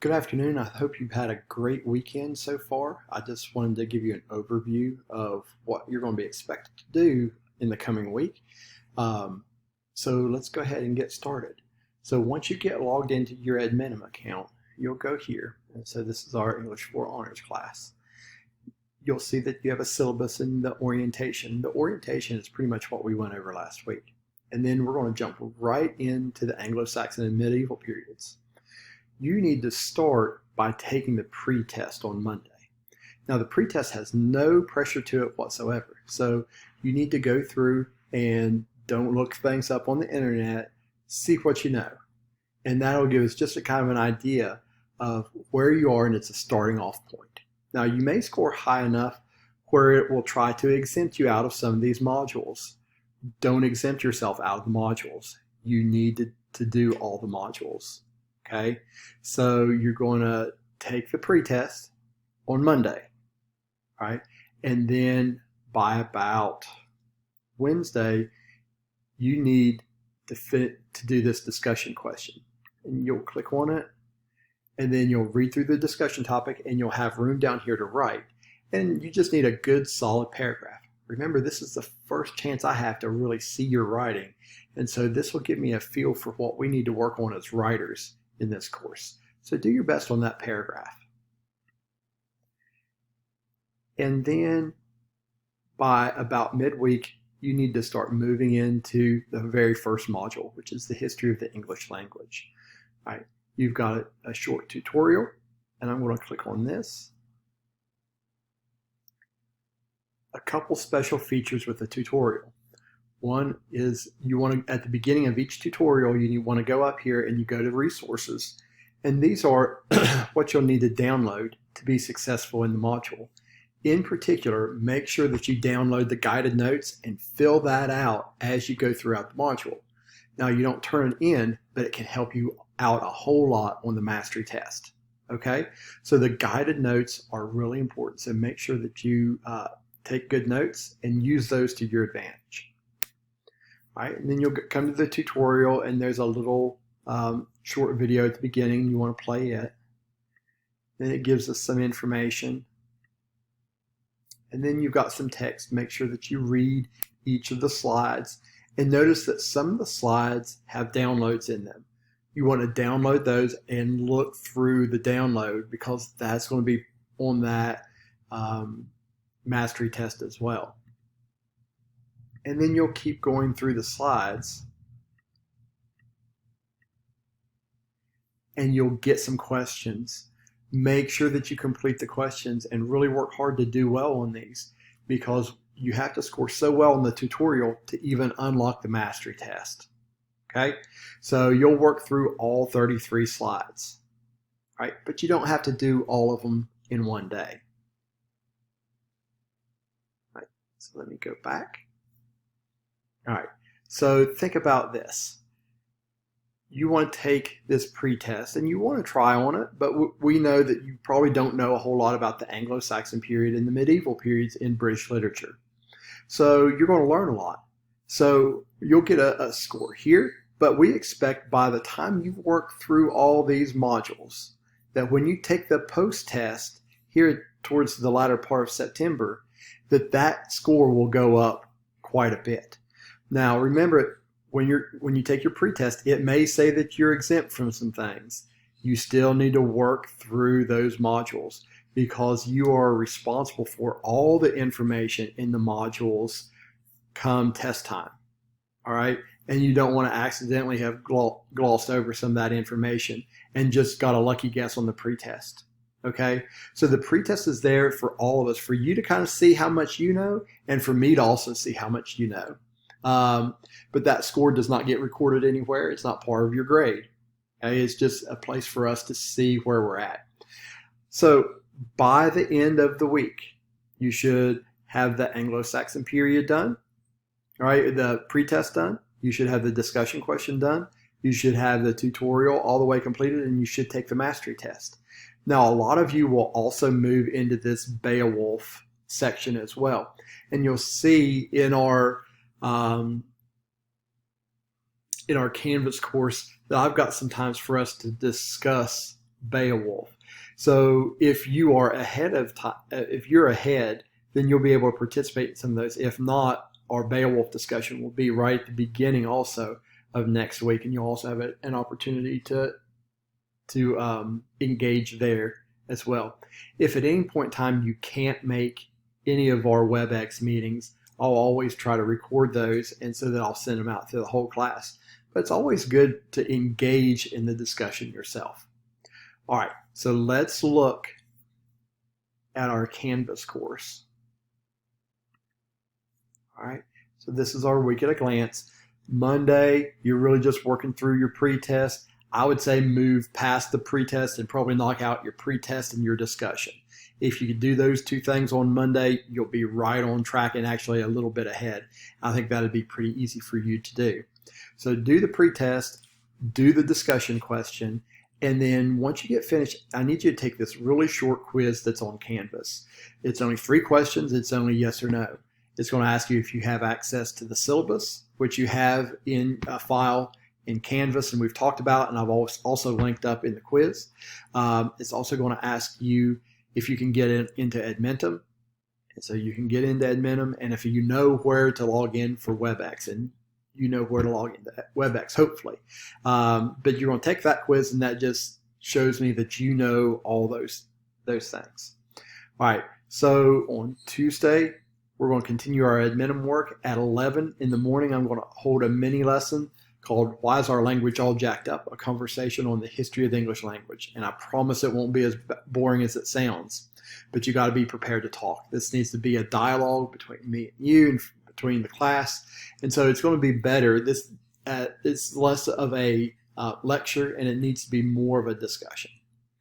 Good afternoon. I hope you've had a great weekend so far. I just wanted to give you an overview of what you're going to be expected to do in the coming week. Um, so let's go ahead and get started. So once you get logged into your Adminum account, you'll go here. And so this is our English 4 Honors class. You'll see that you have a syllabus in the orientation. The orientation is pretty much what we went over last week. And then we're going to jump right into the Anglo-Saxon and medieval periods. You need to start by taking the pre-test on Monday. Now, the pre-test has no pressure to it whatsoever. So you need to go through and don't look things up on the internet, see what you know. And that'll give us just a kind of an idea of where you are, and it's a starting off point. Now, you may score high enough where it will try to exempt you out of some of these modules. Don't exempt yourself out of the modules. You need to do all the modules. Okay, so you're going to take the pretest on Monday, right? And then by about Wednesday, you need to do this discussion question. And you'll click on it, and then you'll read through the discussion topic, and you'll have room down here to write. And you just need a good solid paragraph. Remember, this is the first chance I have to really see your writing. And so this will give me a feel for what we need to work on as writers in this course. So do your best on that paragraph. And then by about midweek, you need to start moving into the very first module, which is the history of the English language. All right, you've got a short tutorial, and I'm going to click on this. A couple special features with the tutorial. One is you want to, at the beginning of each tutorial, you want to go up here and you go to resources. And these are what you'll need to download to be successful in the module. In particular, make sure that you download the guided notes and fill that out as you go throughout the module. Now, you don't turn it in, but it can help you out a whole lot on the mastery test. Okay, so the guided notes are really important. So make sure that you take good notes and use those to your advantage. All right, and then you'll come to the tutorial, and there's a little short video at the beginning. You want to play it. Then it gives us some information. And then you've got some text. Make sure that you read each of the slides. And notice that some of the slides have downloads in them. You want to download those and look through the download, because that's going to be on that mastery test as well. And then you'll keep going through the slides, and you'll get some questions. Make sure that you complete the questions and really work hard to do well on these, because you have to score so well in the tutorial to even unlock the mastery test. Okay, so you'll work through all 33 slides, right? But you don't have to do all of them in one day. All right, so let me go back. All right, so think about this. You want to take this pre-test and you want to try on it, but we know that you probably don't know a whole lot about the Anglo-Saxon period and the medieval periods in British literature. So you're going to learn a lot. So you'll get a score here, but we expect by the time you've worked through all these modules, that when you take the post-test here towards the latter part of September, that score will go up quite a bit. Now, remember, when you take your pretest, it may say that you're exempt from some things. You still need to work through those modules, because you are responsible for all the information in the modules come test time. All right? And you don't want to accidentally have glossed over some of that information and just got a lucky guess on the pretest. Okay? So the pretest is there for all of us, for you to kind of see how much you know, and for me to also see how much you know. But that score does not get recorded anywhere. It's not part of your grade. Okay? It's just a place for us to see where we're at. So by the end of the week, you should have the Anglo-Saxon period done, all right, the pretest done. You should have the discussion question done. You should have the tutorial all the way completed, and you should take the mastery test. Now, a lot of you will also move into this Beowulf section as well. And you'll see in our Canvas course that I've got some times for us to discuss Beowulf. So if you are ahead of time, if you're ahead, then you'll be able to participate in some of those. If not, our Beowulf discussion will be right at the beginning also of next week, and you'll also have an opportunity to engage there as well. If at any point in time you can't make any of our WebEx meetings, I'll always try to record those, and so that I'll send them out to the whole class. But it's always good to engage in the discussion yourself. All right, so let's look at our Canvas course. All right, so this is our week at a glance. Monday, you're really just working through your pretest. I would say move past the pretest and probably knock out your pretest and your discussion. If you could do those two things on Monday, you'll be right on track and actually a little bit ahead. I think that'd be pretty easy for you to do. So do the pretest, do the discussion question, and then once you get finished, I need you to take this really short quiz that's on Canvas. It's only 3 questions. It's only yes or no. It's going to ask you if you have access to the syllabus, which you have in a file in Canvas, and we've talked about, and I've also linked up in the quiz. It's also going to ask you if you can get into Edmentum. And so you can get into Edmentum, and if you know where to log in for WebEx, and you know where to log into WebEx, hopefully. But you're going to take that quiz, and that just shows me that you know all those things. All right, so on Tuesday, we're going to continue our Edmentum work. At 11 in the morning, I'm going to hold a mini lesson called Why is Our Language All Jacked Up? A conversation on the history of the English language. And I promise it won't be as boring as it sounds, but you got to be prepared to talk. This needs to be a dialogue between me and you and between the class. And so it's going to be better. It's less of a lecture, and it needs to be more of a discussion.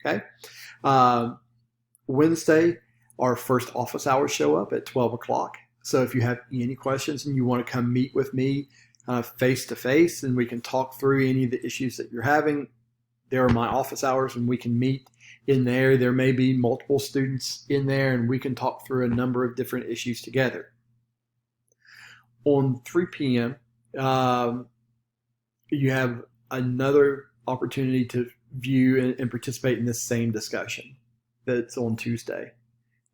Okay. Wednesday, our first office hours show up at 12 o'clock. So if you have any questions and you want to come meet with me face to face, and we can talk through any of the issues that you're having, there are my office hours, and we can meet in there. There may be multiple students in there, and we can talk through a number of different issues together. On 3 p.m., you have another opportunity to view and participate in this same discussion that's on Tuesday.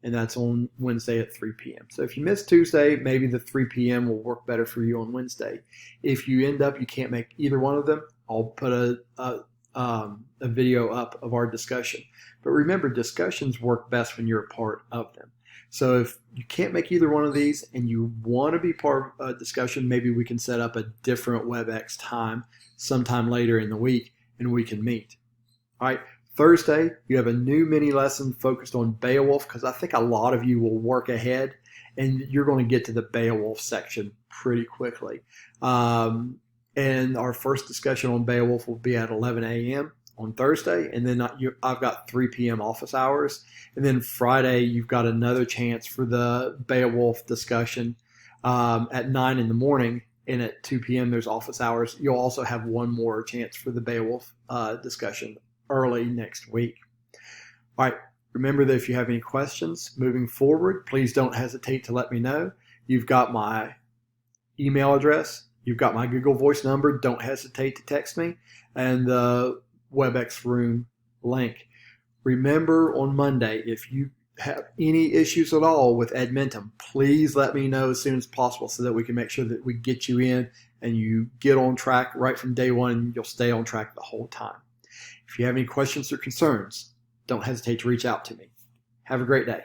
And that's on Wednesday at 3 p.m. So if you miss Tuesday, maybe the 3 p.m. will work better for you on Wednesday. If you end up you can't make either one of them, I'll put a video up of our discussion. But remember, discussions work best when you're a part of them. So if you can't make either one of these and you want to be part of a discussion, maybe we can set up a different WebEx time sometime later in the week, and we can meet. All right. Thursday, you have a new mini lesson focused on Beowulf, because I think a lot of you will work ahead and you're going to get to the Beowulf section pretty quickly. And our first discussion on Beowulf will be at 11 a.m. on Thursday, and then I've got 3 p.m. office hours. And then Friday, you've got another chance for the Beowulf discussion at 9 in the morning, and at 2 p.m. there's office hours. You'll also have one more chance for the Beowulf discussion early next week. All right, remember that if you have any questions moving forward, please don't hesitate to let me know. You've got my email address, you've got my Google Voice number, don't hesitate to text me, and the WebEx room link. Remember, on Monday, if you have any issues at all with Edmentum, please let me know as soon as possible so that we can make sure that we get you in and you get on track right from day one, and you'll stay on track the whole time. If you have any questions or concerns, don't hesitate to reach out to me. Have a great day.